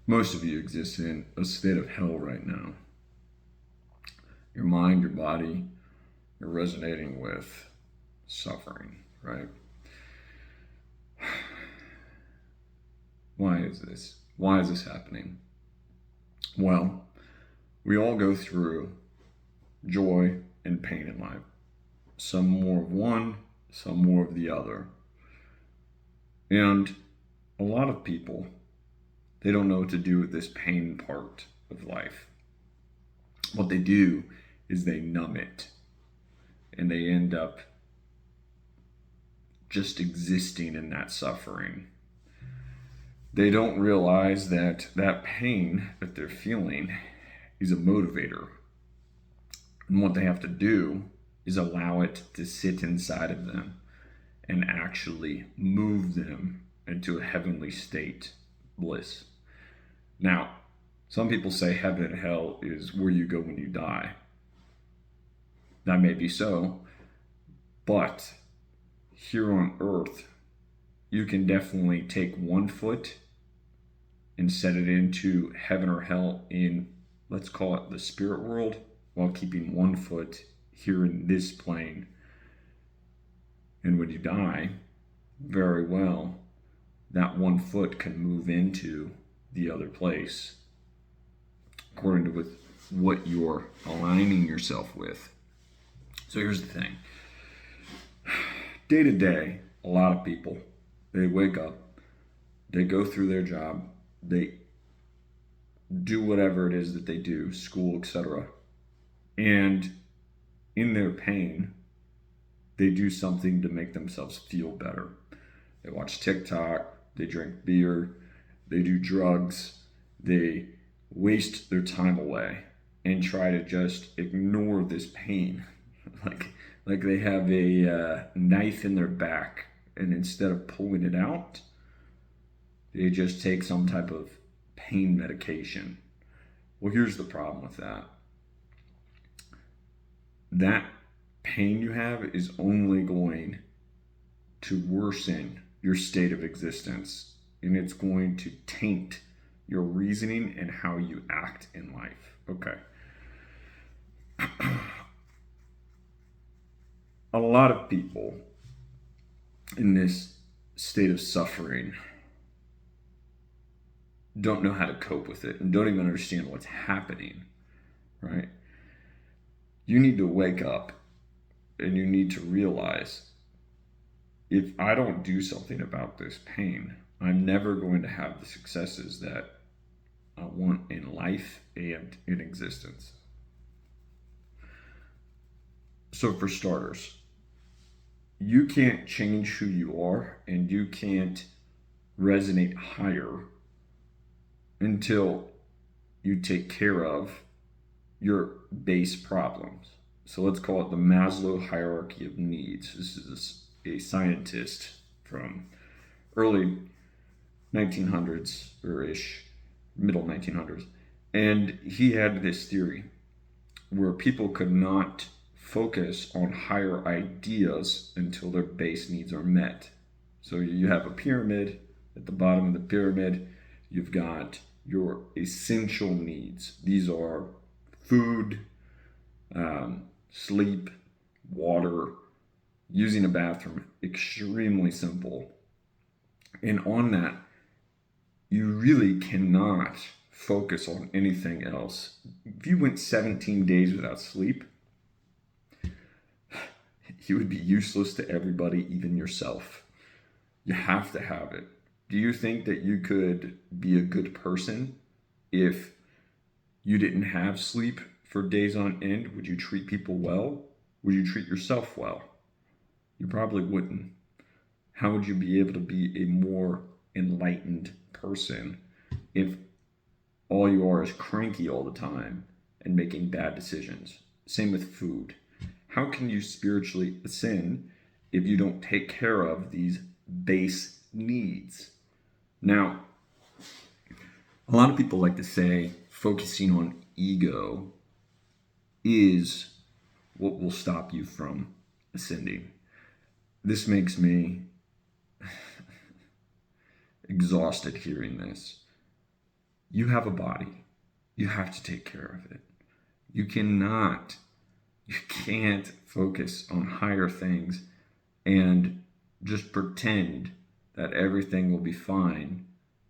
Most of you exist in a state of hell right now. Your mind, your body, you're resonating with suffering, right? Why is this? Why is this happening? Well, we all go through joy and pain in life. Some more of one, some more of the other. And a lot of people, they don't know what to do with this pain part of life. What they do is they numb it. And they end up just existing in that suffering. They don't realize that that pain that they're feeling is a motivator. And what they have to do is allow it to sit inside of them and actually move them into a heavenly state, bliss. Now, some people say heaven and hell is where you go when you die. That may be so, but here on earth, you can definitely take one foot and set it into heaven or hell in, let's call it the spirit world, while keeping one foot here in this plane. And when you die, very well, that one foot can move into the other place, according to with what you're aligning yourself with. So here's the thing. Day to day, a lot of people, they wake up, they go through their job, they do whatever it is that they do, school, etc. And in their pain, they do something to make themselves feel better. They watch TikTok, they drink beer, they do drugs, they waste their time away and try to just ignore this pain. like they have a knife in their back, and instead of pulling it out, they just take some type of pain medication. Well, here's the problem with that. That pain you have is only going to worsen your state of existence, and it's going to taint your reasoning and how you act in life. Okay. A lot of people in this state of suffering don't know how to cope with it and don't even understand what's happening, right? You need to wake up and you need to realize, if I don't do something about this pain, I'm never going to have the successes that I want in life and in existence. So for starters, you can't change who you are and you can't resonate higher until you take care of your base problems. So let's call it the Maslo Hierarchy of needs. This is a scientist from early 1900s or ish, middle 1900s. And he had this theory where people could not focus on higher ideas until their base needs are met. So you have a pyramid. At the bottom of the pyramid, you've got your essential needs. These are food, sleep, water, using a bathroom. Extremely simple. And on that, you really cannot focus on anything else. If you went 17 days without sleep, you would be useless to everybody, even yourself. You have to have it. Do you think that you could be a good person if you didn't have sleep for days on end? Would you treat people well? Would you treat yourself well? You probably wouldn't. How would you be able to be a more enlightened person if all you are is cranky all the time and making bad decisions? Same with food. How can you spiritually ascend if you don't take care of these base needs? Now, a lot of people like to say focusing on ego is what will stop you from ascending. This makes me exhausted hearing this. You have a body. You have to take care of it. You can't focus on higher things and just pretend that everything will be fine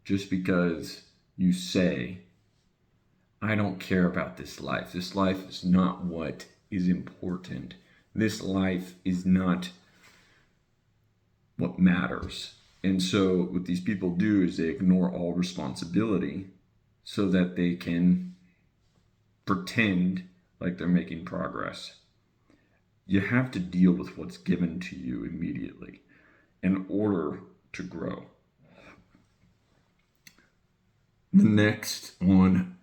just because you say, I don't care about this life. This life is not what is important. This life is not what matters. And so what these people do is they ignore all responsibility so that they can pretend like they're making progress. You have to deal with what's given to you immediately in order to grow. The next on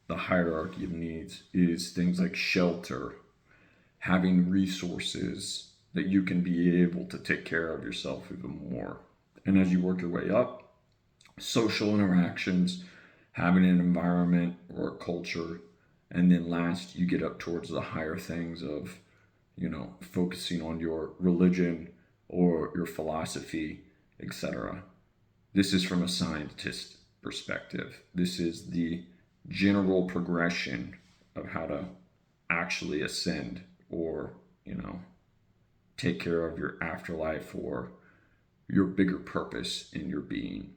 the hierarchy of needs is things like shelter, having resources that you can be able to take care of yourself even more. And as you work your way up, social interactions, having an environment or a culture, and then last you get up towards the higher things of, focusing on your religion or your philosophy, etc. This is from a scientist perspective. This is the general progression of how to actually ascend or, take care of your afterlife or your bigger purpose in your being.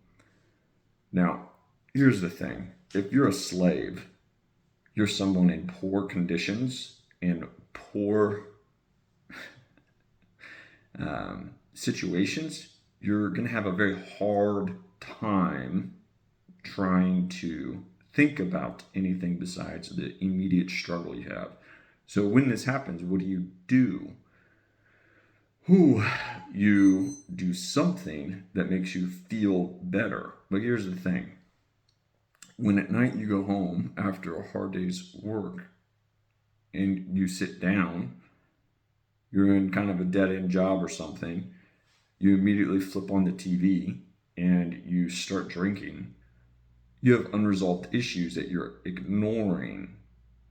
Now, here's the thing. If you're a slave, you're someone in poor conditions and poor situations, you're going to have a very hard time trying to think about anything besides the immediate struggle you have. So when this happens, what do? You do something that makes you feel better. But here's the thing. When at night you go home after a hard day's work and you sit down, you're in kind of a dead-end job or something, you immediately flip on the TV and you start drinking. You have unresolved issues that you're ignoring.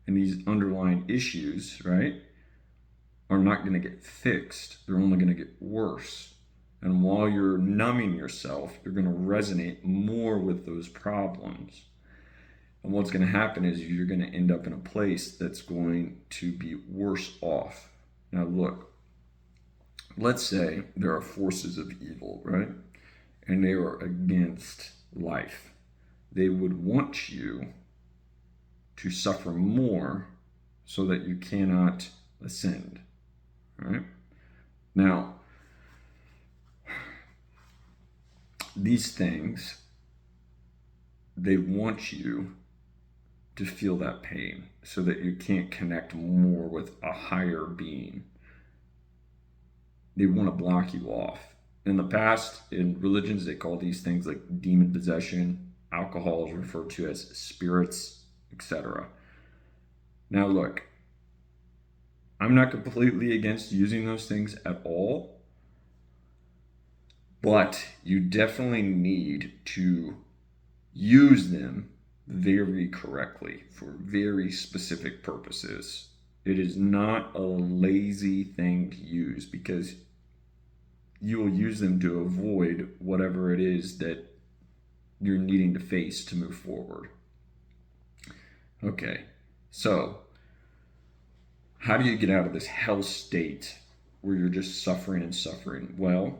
And these underlying issues, right, are not going to get fixed. They're only going to get worse. And while you're numbing yourself, you're going to resonate more with those problems. And what's going to happen is you're going to end up in a place that's going to be worse off. Now look, let's say there are forces of evil, right? And they are against life. They would want you to suffer more so that you cannot ascend, right? Now, these things, they want you to feel that pain so that you can't connect more with a higher being. They want to block you off. In the past, in religions, they call these things like demon possession. Alcohol is referred to as spirits, etc. Now look, I'm not completely against using those things at all, but you definitely need to use them very correctly for very specific purposes. It is not a lazy thing to use because you will use them to avoid whatever it is that you're needing to face to move forward. Okay, so how do you get out of this hell state where you're just suffering and suffering? Well,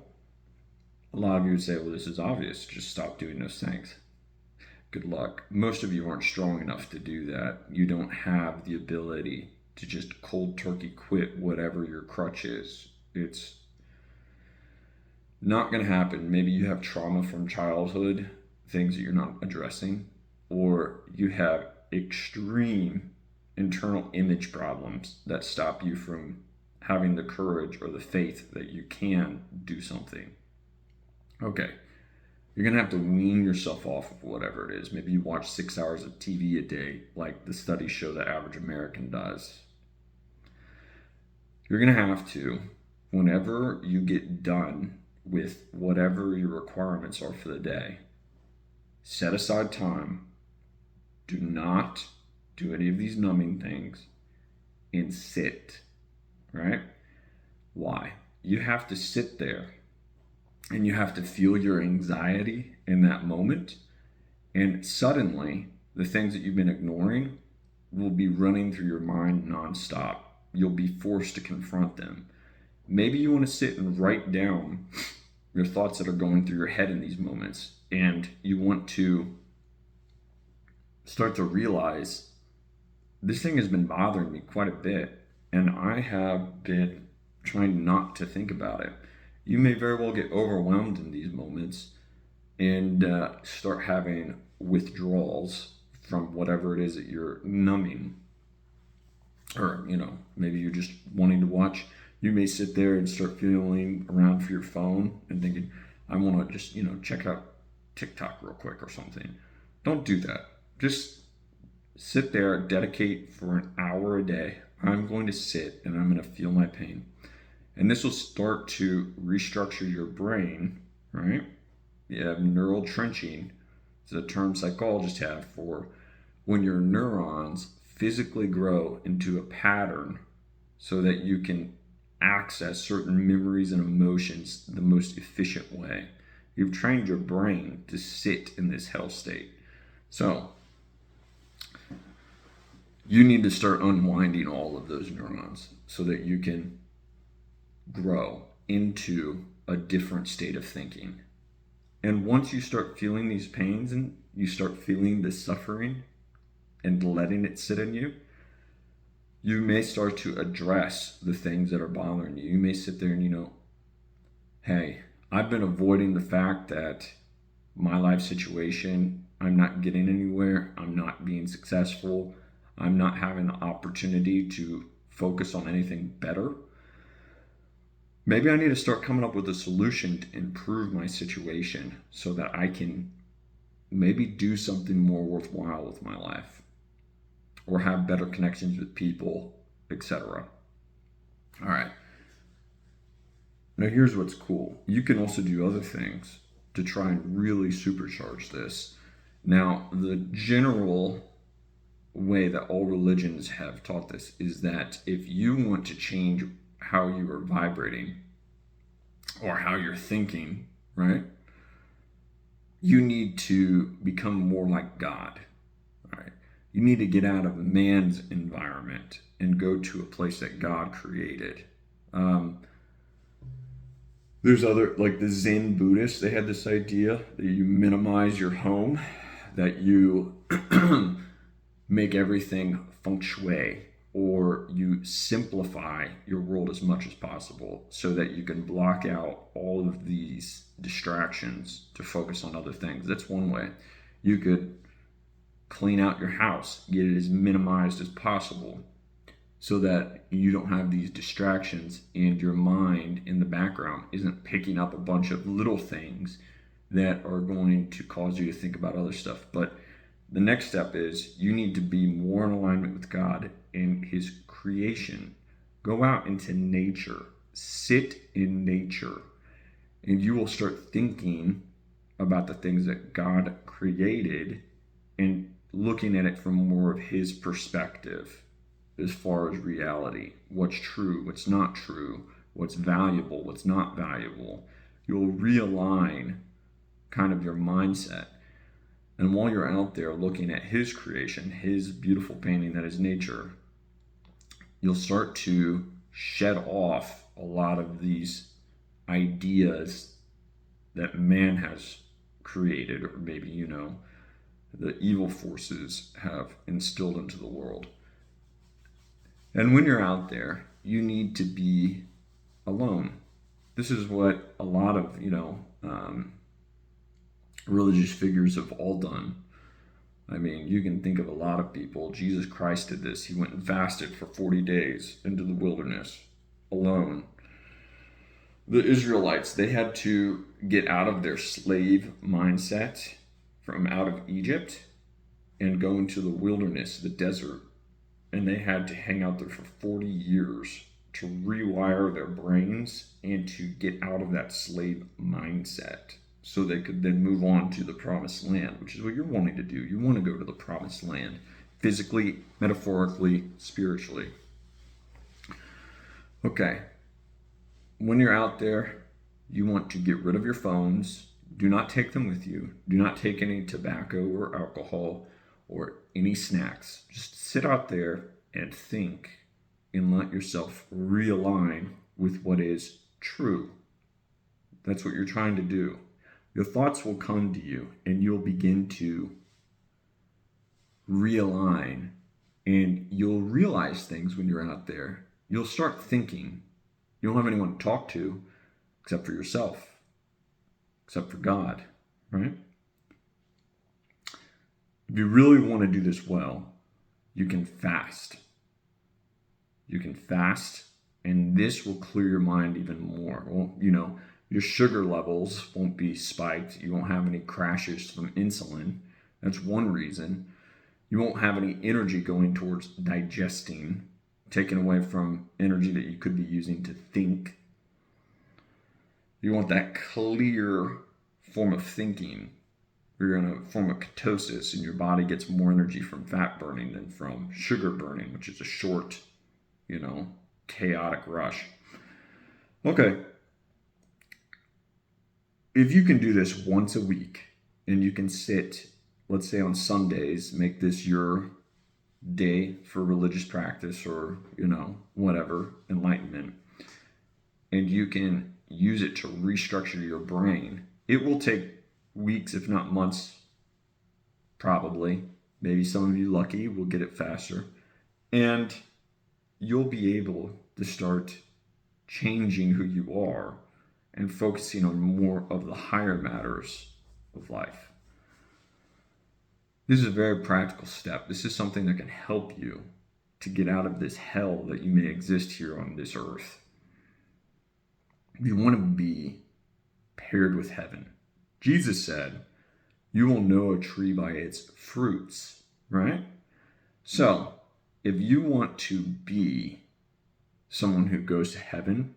a lot of you would say, well, this is obvious. Just stop doing those things. Good luck. Most of you aren't strong enough to do that. You don't have the ability to just cold turkey quit whatever your crutch is. It's not going to happen. Maybe you have trauma from childhood, things that you're not addressing, or you have extreme internal image problems that stop you from having the courage or the faith that you can do something. Okay, you're going to have to wean yourself off of whatever it is. Maybe you watch 6 hours of TV a day, like the studies show the average American does. You're going to have to, whenever you get done with whatever your requirements are for the day, set aside time. Do not do any of these numbing things and sit, right? Why? You have to sit there and you have to feel your anxiety in that moment And suddenly, the things that you've been ignoring will be running through your mind nonstop. You'll be forced to confront them. Maybe you want to sit and write down your thoughts that are going through your head in these moments. And you want to start to realize this thing has been bothering me quite a bit. And I have been trying not to think about it. You may very well get overwhelmed in these moments and start having withdrawals from whatever it is that you're numbing. Or, maybe you're just wanting to watch. You may sit there and start feeling around for your phone and thinking, I want to just, check out TikTok real quick or something. Don't do that. Just sit there, dedicate for an hour a day. I'm going to sit and I'm going to feel my pain. And this will start to restructure your brain, right? You have neural trenching. It's a term psychologists have for when your neurons physically grow into a pattern so that you can access certain memories and emotions the most efficient way. You've trained your brain to sit in this hell state. So you need to start unwinding all of those neurons so that you can grow into a different state of thinking. And once you start feeling these pains and you start feeling this suffering and letting it sit in you, you may start to address the things that are bothering you. You may sit there and, hey, I've been avoiding the fact that my life situation, I'm not getting anywhere, I'm not being successful, I'm not having the opportunity to focus on anything better. Maybe I need to start coming up with a solution to improve my situation so that I can maybe do something more worthwhile with my life or have better connections with people, etc. All right. Now here's what's cool. You can also do other things to try and really supercharge this. Now, the general way that all religions have taught this is that if you want to change how you are vibrating or how you're thinking, right? You need to become more like God, right? You need to get out of man's environment and go to a place that God created. There's other, like the Zen Buddhists, they had this idea that you minimize your home, that you make everything feng shui, or you simplify your world as much as possible so that you can block out all of these distractions to focus on other things. That's one way. You could clean out your house, get it as minimized as possible so that you don't have these distractions and your mind in the background isn't picking up a bunch of little things that are going to cause you to think about other stuff. But the next step is you need to be more in alignment with God and His creation. Go out into nature, sit in nature, and you will start thinking about the things that God created and looking at it from more of His perspective as far as reality. What's true, what's not true, what's valuable, what's not valuable. You'll realign kind of your mindset. And while you're out there looking at His creation, His beautiful painting that is nature, you'll start to shed off a lot of these ideas that man has created, or maybe, the evil forces have instilled into the world. And when you're out there, you need to be alone. This is what a lot of, religious figures have all done. I mean, you can think of a lot of people. Jesus Christ did this. He went and fasted for 40 days into the wilderness alone. The Israelites, they had to get out of their slave mindset from out of Egypt and go into the wilderness, the desert. And they had to hang out there for 40 years to rewire their brains and to get out of that slave mindset so they could then move on to the promised land, which is what you're wanting to do. You want to go to the promised land, physically, metaphorically, spiritually. Okay. When you're out there, you want to get rid of your phones, Do not take them with you. Do not take any tobacco or alcohol or any snacks. Just sit out there and think and let yourself realign with what is true. That's what you're trying to do. Your thoughts will come to you and you'll begin to realign, and you'll realize things when you're out there. You'll start thinking. You don't have anyone to talk to except for yourself, except for God, right? If you really want to do this well, you can fast. You can fast, and this will clear your mind even more. Well, your sugar levels won't be spiked. You won't have any crashes from insulin. That's one reason. You won't have any energy going towards digesting, taken away from energy that you could be using to think. You want that clear form of thinking. You're in a form of ketosis, and your body gets more energy from fat burning than from sugar burning, which is a short, chaotic rush. Okay. If you can do this once a week, and you can sit, let's say on Sundays, make this your day for religious practice or, whatever, enlightenment, and you can use it to restructure your brain, it will take weeks, if not months, probably. Maybe some of you lucky will get it faster. And you'll be able to start changing who you are and focusing on more of the higher matters of life. This is a very practical step. This is something that can help you to get out of this hell that you may exist here on this earth. You want to be paired with heaven. Jesus said, you will know a tree by its fruits, right? So, if you want to be someone who goes to heaven,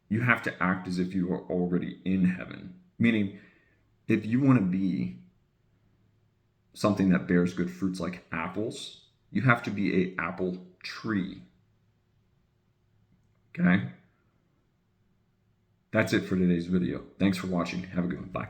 you have to act as if you are already in heaven. Meaning, if you want to be something that bears good fruits like apples, you have to be an apple tree. Okay? That's it for today's video. Thanks for watching. Have a good one. Bye.